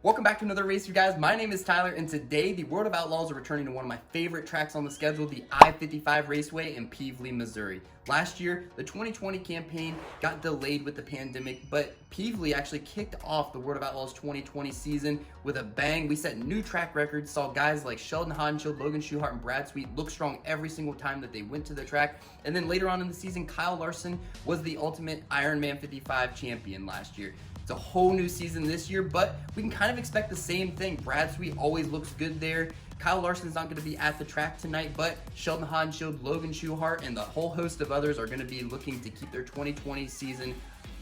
Welcome back to another race, you guys. My name is Tyler, and today the World of Outlaws are returning to one of my favorite tracks on the schedule, the I55 Raceway in Pevely, Missouri. Last year, the 2020 campaign got delayed with the pandemic, but Pevely actually kicked off the World of Outlaws 2020 season with a bang. We set new track records, saw guys like Sheldon Haudenschild, Logan Schuchart, and Brad Sweet look strong every single time that they went to the track. And then later on in the season, Kyle Larson was the ultimate Ironman 55 champion last year. It's a whole new season this year, but we can kind of expect the same thing. Brad Sweet always looks good there. Kyle Larson's not going to be at the track tonight, but Sheldon Haudenschild, Logan Schuchart, and the whole host of others are going to be looking to keep their 2020 season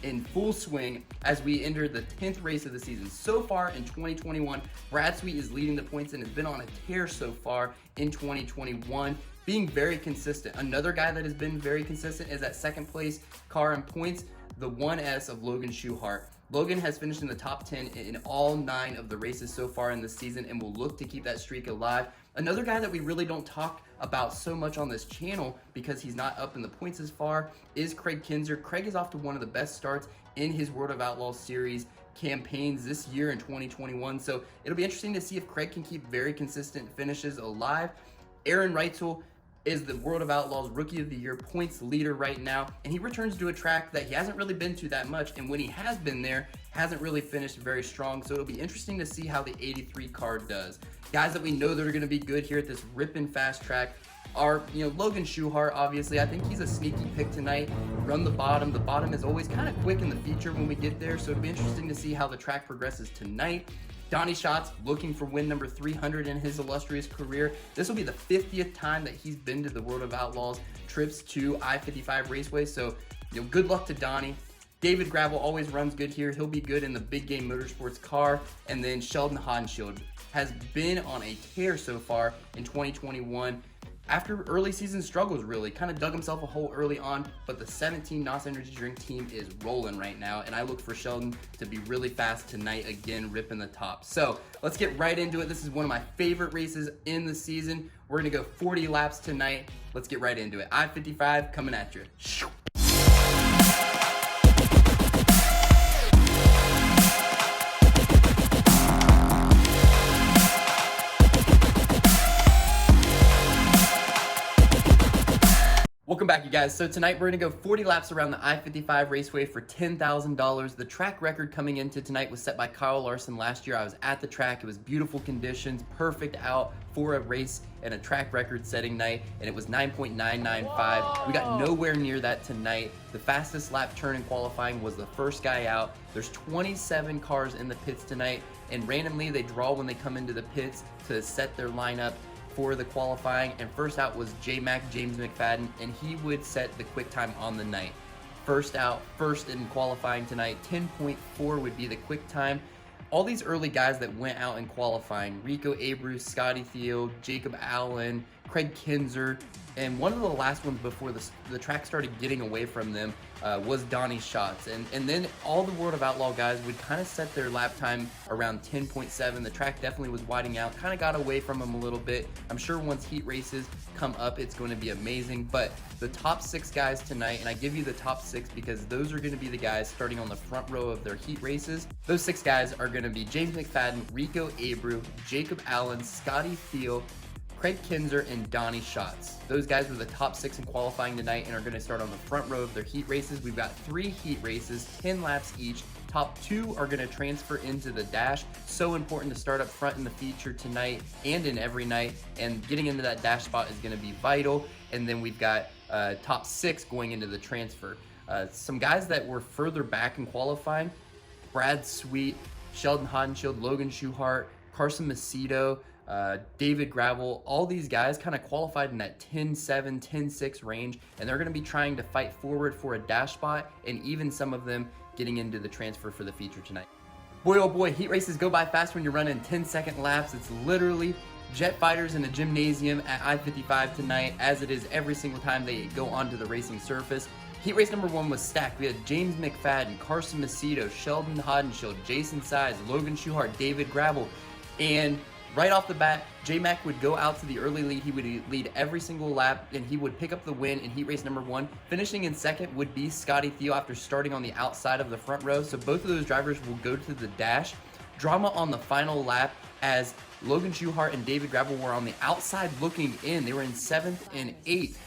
in full swing as we enter the 10th race of the season. So far in 2021, Brad Sweet is leading the points and has been on a tear so far in 2021, being very consistent. Another guy that has been very consistent is at second place car in points, the 1S of Logan Schuchart. Logan has finished in the top 10 in all 9 of the races so far in this season and will look to keep that streak alive. Another guy that we really don't talk about so much on this channel because he's not up in the points as far is Craig Kinzer. Craig is off to one of the best starts in his World of Outlaws series campaigns this year in 2021. So it'll be interesting to see if Craig can keep very consistent finishes alive. Aaron Reitzel is the World of Outlaws Rookie of the Year points leader right now, and he returns to a track that he hasn't really been to that much, and when he has been there, hasn't really finished very strong, so it'll be interesting to see how the 83 car does. Guys that we know that are going to be good here at this ripping fast track are, Logan Schuchart, obviously. I think he's a sneaky pick tonight. Run the bottom. The bottom is always kind of quick in the feature when we get there, so it'll be interesting to see how the track progresses tonight. DONNY SCHATZ looking for win number 300 in his illustrious career. This will be the 50th time that he's been to the World of Outlaws trips to I55 Raceway, so good luck to Donnie. David Gravel always runs good here. He'll be good in the Big Game Motorsports car. And then Sheldon Haudenschild has been on a tear so far in 2021. After early season struggles, really kind of dug himself a hole early on, but the 17 NOS Energy Drink team is rolling right now, and I look for Sheldon to be really fast tonight again, ripping the top. So let's get right into it. This is one of my favorite races in the season. We're gonna go 40 laps tonight. Let's get right into it. I-55 coming at you. Welcome back, you guys. So tonight we're gonna go 40 laps around the I-55 Raceway for $10,000. The track record coming into tonight was set by Kyle Larson last year. I was at the track. It was beautiful conditions, perfect out for a race and a track record setting night, and it was 9.995. We got nowhere near that tonight. The fastest lap turn in qualifying was the first guy out. There's 27 cars in the pits tonight, and randomly they draw when they come into the pits to set their lineup for the qualifying, and first out was J-Mac, James McFadden, and he would set the quick time on the night. First out, first in qualifying tonight, 10.4 would be the quick time. All these early guys that went out in qualifying, Rico Abreu, Scotty Theo, Jacob Allen, Craig Kinzer, and one of the last ones before the track started getting away from them was Donny Schatz. And then all the World of Outlaw guys would kind of set their lap time around 10.7. The track definitely was widening out, kind of got away from them a little bit. I'm sure once heat races come up, it's going to be amazing. But the top 6 guys tonight, and I give you the top 6 because those are going to be the guys starting on the front row of their heat races. Those 6 guys are going to be James McFadden, Rico Abreu, Jacob Allen, Scotty Theo, Craig Kinzer, and Donny Schatz. Those guys were the top 6 in qualifying tonight and are going to start on the front row of their heat races. We've got 3 heat races, 10 laps each. Top 2 are going to transfer into the dash. So important to start up front in the feature tonight and in every night, and getting into that dash spot is going to be vital. And then we've got top 6 going into the transfer. Some guys that were further back in qualifying: Brad Sweet, Sheldon Haudenschild, Logan Schuchart, CARSON MACEDO, David Gravel. All these guys kind of qualified in that 10-7, 10-6 range, and they're going to be trying to fight forward for a dash spot, and even some of them getting into the transfer for the feature tonight. Boy, oh boy, heat races go by fast when you're running 10-second laps. It's literally jet fighters in a gymnasium at I-55 tonight, as it is every single time they go onto the racing surface. Heat race number 1 was stacked. We had James McFadden, CARSON MACEDO, Sheldon Haudenschild, Jason Size, Logan Schuchart, David Gravel, and right off the bat, J-Mac would go out to the early lead. He would lead every single lap, and he would pick up the win in heat race number 1. Finishing in second would be Scotty Theo after starting on the outside of the front row. So both of those drivers will go to the dash. Drama on the final lap as Logan Schchuchart and David Gravel were on the outside looking in. They were in 7th and 8th.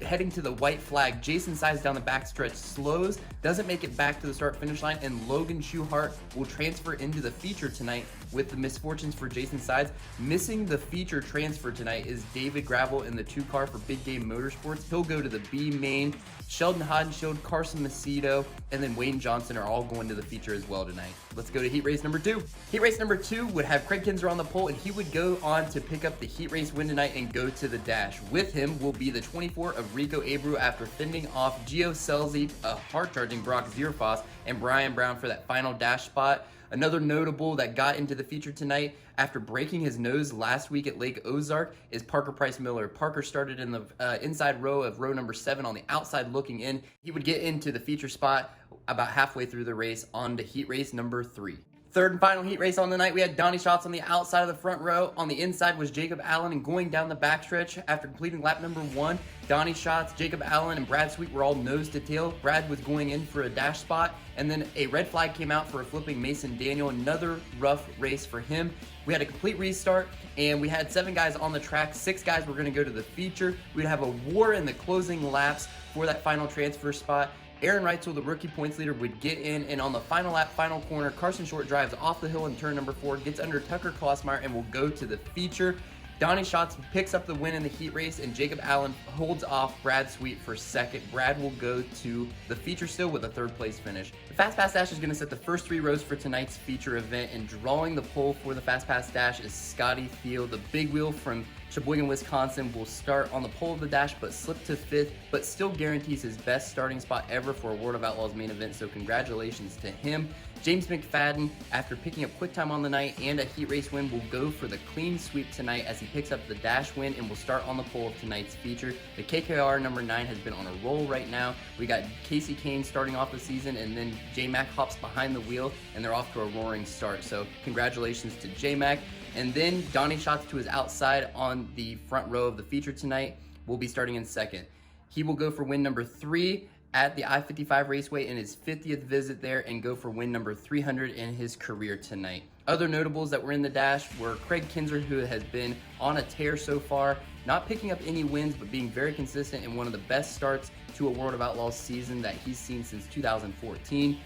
Heading to the white flag. Jason Sides down the backstretch slows, doesn't make it back to the start finish line, and Logan Schchuchart will transfer into the feature tonight with the misfortunes for Jason Sides. Missing the feature transfer tonight is David Gravel in the 2 car for Big Game Motorsports. He'll go to the B main. Sheldon Haudenschild, CARSON MACEDO, and then Wayne Johnson are all going to the feature as well tonight. Let's go to heat race number 2. Heat race number 2 would have Craig Kinzer on the pole, and he would go on to pick up the heat race win tonight and go to the dash. With him will be the 24 of Rico Abreu after fending off Gio Scelzi, a hard-charging Brock Zierfoss, and Brian Brown for that final dash spot. Another notable that got into the feature tonight after breaking his nose last week at Lake Ozark is Parker Price Miller. Parker started in the inside row of row number 7 on the outside looking in. He would get into the feature spot about halfway through the race on to heat race number 3. Third and final heat race on the night, we had DONNY SCHATZ on the outside of the front row. On the inside was Jacob Allen, and going down the backstretch after completing lap number 1, DONNY SCHATZ, Jacob Allen, and Brad Sweet were all nose to tail. Brad was going in for a dash spot, and then a red flag came out for a flipping Mason Daniel. Another rough race for him. We had a complete restart, and we had 7 guys on the track. 6 guys were going to go to the feature. We'd have a war in the closing laps for that final transfer spot. Aaron Reitzel, the rookie points leader, would get in, and on the final lap, final corner, Carson Short drives off the hill in turn number 4, gets under Tucker Klossmeyer, and will go to the feature. DONNY SCHATZ picks up the win in the heat race, and Jacob Allen holds off Brad Sweet for 2nd. Brad will go to the feature still with a 3rd place finish. The Fast Pass Dash is going to set the first 3 rows for tonight's feature event, and drawing the pole for the Fast Pass Dash is Scotty Thiel. The big wheel from Sheboygan, Wisconsin will start on the pole of the dash but slip to 5th, but still guarantees his best starting spot ever for a World of Outlaws main event, so congratulations to him. James McFadden, after picking up quick time on the night and a heat race win, will go for the clean sweep tonight as he picks up the dash win and will start on the pole of tonight's feature. The KKR number 9 has been on a roll right now. We got Casey Kane starting off the season, and then J-Mac hops behind the wheel, and they're off to a roaring start, so congratulations to J-Mac. And then DONNY SCHATZ to his outside on the front row of the feature tonight will be starting in 2nd. He will go for win number 3 at the I55 Raceway in his 50th visit there and go for win number 300 in his career tonight. Other notables that were in the dash were Craig Kinzer, who has been on a tear so far, not picking up any wins but being very consistent in one of the best starts to a World of Outlaws season that he's seen since 2014.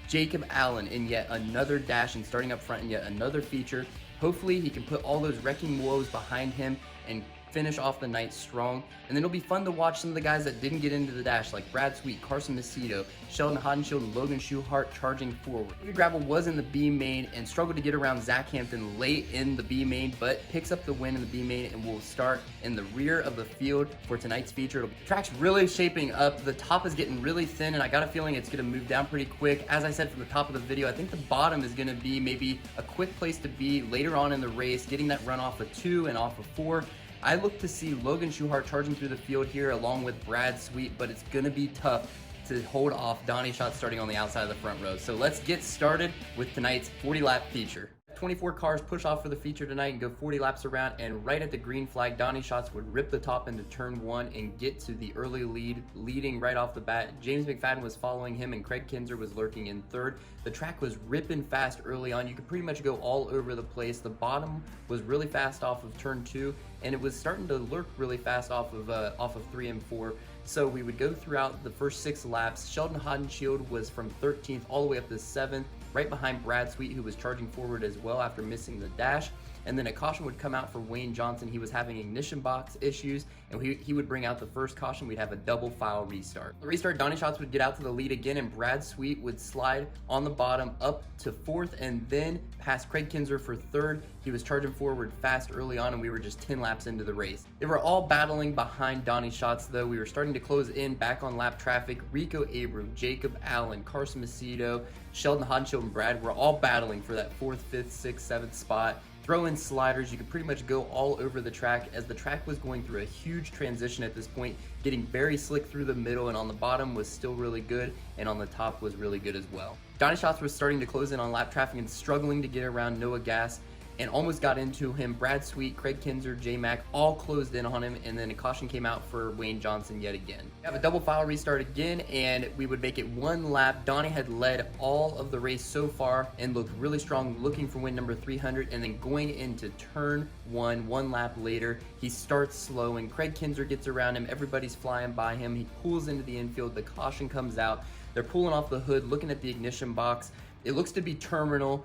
Jacob Allen in yet another dash and starting up front in yet another feature. Hopefully he can put all those wrecking woes behind him and finish off the night strong. And then it'll be fun to watch some of the guys that didn't get into the dash, like Brad Sweet, CARSON MACEDO, Sheldon Haudenschild, and Logan Schchuchart charging forward. David Gravel was in the B main and struggled to get around Zach Hampton late in the B main, but picks up the win in the B main and will start in the rear of the field for tonight's feature. The track's really shaping up. The top is getting really thin, and I got a feeling it's going to move down pretty quick. As I said from the top of the video, I think the bottom is going to be maybe a quick place to be later on in the race, getting that run off of 2 and off of 4. I look to see Logan Schchuchart charging through the field here along with Brad Sweet, but it's going to be tough to hold off DONNY SCHATZ starting on the outside of the front row. So let's get started with tonight's 40-lap feature. 24 cars push off for the feature tonight and go 40 laps around, and right at the green flag, DONNY SCHATZ would rip the top into turn 1 and get to the early lead, leading right off the bat. James McFadden was following him, and Craig Kinzer was lurking in 3rd. The track was ripping fast early on. You could pretty much go all over the place. The bottom was really fast off of turn 2, and it was starting to lurk really fast off of 3 and 4. So we would go throughout the first 6 laps. Sheldon Haudenschild was from 13th all the way up to 7th, right behind Brad Sweet, who was charging forward as well after missing the dash. And then a caution would come out for Wayne Johnson. He was having ignition box issues, and he would bring out the first caution. We'd have a double file restart. The restart, DONNY SCHATZ would get out to the lead again, and Brad Sweet would slide on the bottom up to 4th and then past Craig Kinzer for 3rd. He was charging forward fast early on, and we were just 10 laps into the race. They were all battling behind DONNY SCHATZ, though. We were starting to close in back on lap traffic. Rico Abreu, Jacob Allen, CARSON MACEDO, Sheldon Haudenschild, and Brad were all battling for that 4th, 5th, 6th, 7th spot. Throw in sliders. You could pretty much go all over the track, as the track was going through a huge transition at this point, getting very slick through the middle, and on the bottom was still really good, and on the top was really good as well. DONNY SCHATZ was starting to close in on lap traffic and struggling to get around Noah Gass, and almost got into him. Brad Sweet, Craig Kinzer, J-Mac all closed in on him, and then a caution came out for Wayne Johnson yet again. We have a double file restart again, and we would make it one lap. Donnie had led all of the race so far and looked really strong, looking for win number 300, and then going into turn one lap later, he starts slow, and Craig Kinzer gets around him. Everybody's flying by him. He pulls into the infield. The caution comes out. They're pulling off the hood, looking at the ignition box. It looks to be terminal.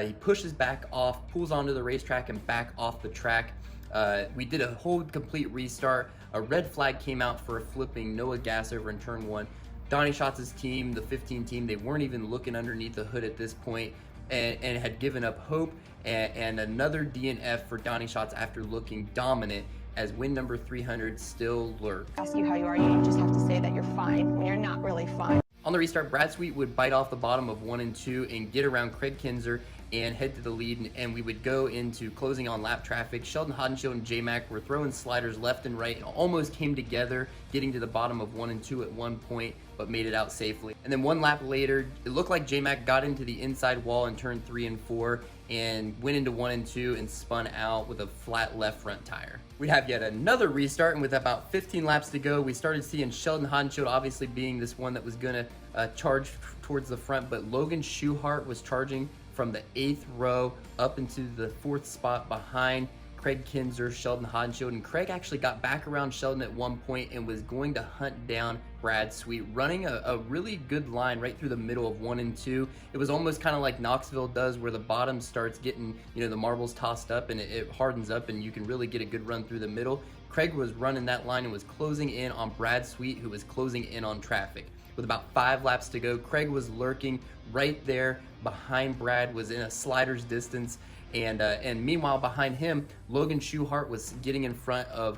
He pushes back off, pulls onto the racetrack and back off the track. We did a whole complete restart. A red flag came out for a flipping Noah gas over in turn 1. Donny Schatz's team, the 15 team, they weren't even looking underneath the hood at this point, and had given up hope. And another DNF for Donny Schatz after looking dominant, as win number 300 still lurked. Ask you how you are, you just have to say that you're fine when you're not really fine. On the restart, Brad Sweet would bite off the bottom of 1 and 2 and get around Craig Kinzer and head to the lead, and we would go into closing on lap traffic. Sheldon Haudenschild and J-Mac were throwing sliders left and right and almost came together, getting to the bottom of 1 and 2 at one point, but made it out safely. And then one lap later, it looked like J-Mac got into the inside wall in turn 3 and 4 and went into 1 and 2 and spun out with a flat left front tire. We'd have yet another restart, and with about 15 laps to go, we started seeing Sheldon Haudenschild obviously being this one that was gonna charge towards the front, but Logan Schuchart was charging from the 8th row up into the 4th spot behind Craig Kinzer, Sheldon Haudenschild, and Craig actually got back around Sheldon at one point and was going to hunt down Brad Sweet, running a really good line right through the middle of 1 and 2. It was almost kind of like Knoxville does, where the bottom starts getting, you know, the marbles tossed up and it hardens up and you can really get a good run through the middle. Craig was running that line and was closing in on Brad Sweet, who was closing in on traffic. With about 5 laps to go, Craig was lurking right there behind Brad, was in a slider's distance, and meanwhile behind him, Logan Schuchart was getting in front of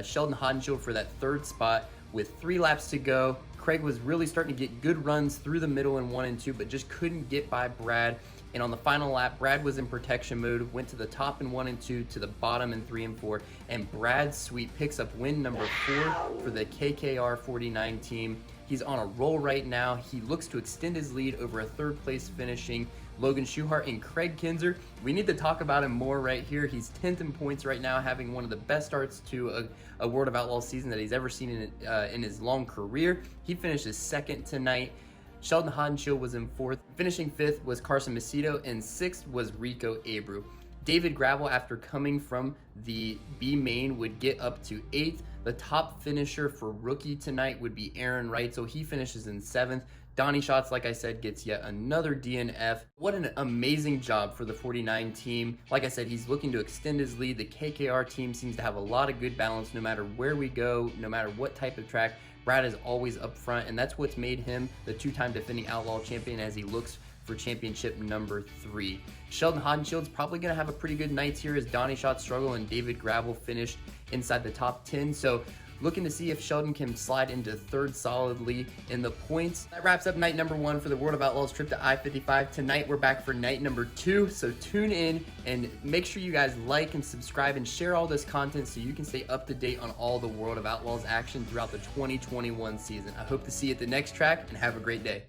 Sheldon Haudenschild for that 3rd spot. With 3 laps to go, Craig was really starting to get good runs through the middle in 1 and 2, but just couldn't get by Brad. And on the final lap, Brad was in protection mode, went to the top in 1 and 2, to the bottom in 3 and 4, and Brad Sweet picks up win number 4 for the KKR 49 team. He's on a roll right now. He looks to extend his lead over a 3rd place finishing Logan Schuchart and Craig Kinzer. We need to talk about him more right here. He's 10th in points right now, having one of the best starts to a World of Outlaws season that he's ever seen in his long career. He finishes 2nd tonight. Sheldon Haudenschild was in 4th. Finishing 5th was CARSON MACEDO, and 6th was Rico Abreu. David Gravel, after coming from the B main, would get up to 8th. The top finisher for rookie tonight would be Aaron Wright, so he finishes in 7th. Donny Schatz, like I said, gets yet another DNF. What an amazing job for the 49 team. Like I said, he's looking to extend his lead. The KKR team seems to have a lot of good balance no matter where we go, no matter what type of track. Brad is always up front, and that's what's made him the 2-time defending Outlaw champion as he looks for championship number 3. Sheldon Haudenschild's probably going to have a pretty good night here as Donny Schatz struggle and David Gravel finished inside the top 10. So looking to see if Sheldon can slide into 3rd solidly in the points. That wraps up night number 1 for the World of Outlaws trip to I-55. Tonight we're back for night number 2, so tune in and make sure you guys like and subscribe and share all this content so you can stay up to date on all the World of Outlaws action throughout the 2021 season. I hope to see you at the next track, and have a great day.